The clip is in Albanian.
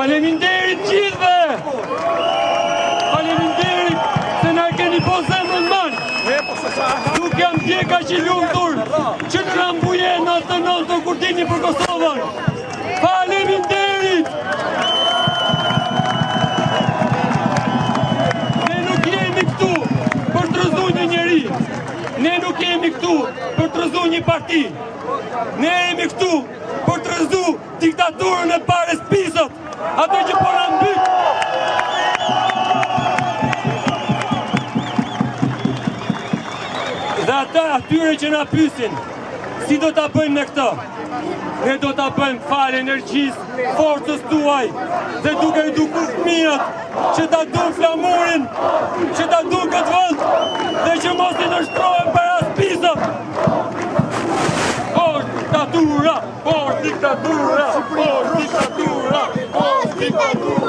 Faleminderit gjithve! Faleminderit se na keni po zemrën man! Nuk jam djeka që lumtur që të na mbuje në atë nëntë kur dini për Kosovën! Faleminderit! Ne nuk jemi këtu për të rëzu një njeri. Ne nuk jemi këtu për të rëzu një parti. Ne jemi këtu për të rëzu diktaturën e pares pisët. Ato që po na mbyt. Dhe ata atyre që na pyesin, si do ta bëjmë me këtë? Ne do ta bëjmë fal energjisë, forcës tuaj, dhe duke i dukur fëmijët që ta dun flamurin, që ta dun këtë vend, dhe që mos i nështrohen para spisët. Por diktatura, por diktatura, por diktatura, por diktatura.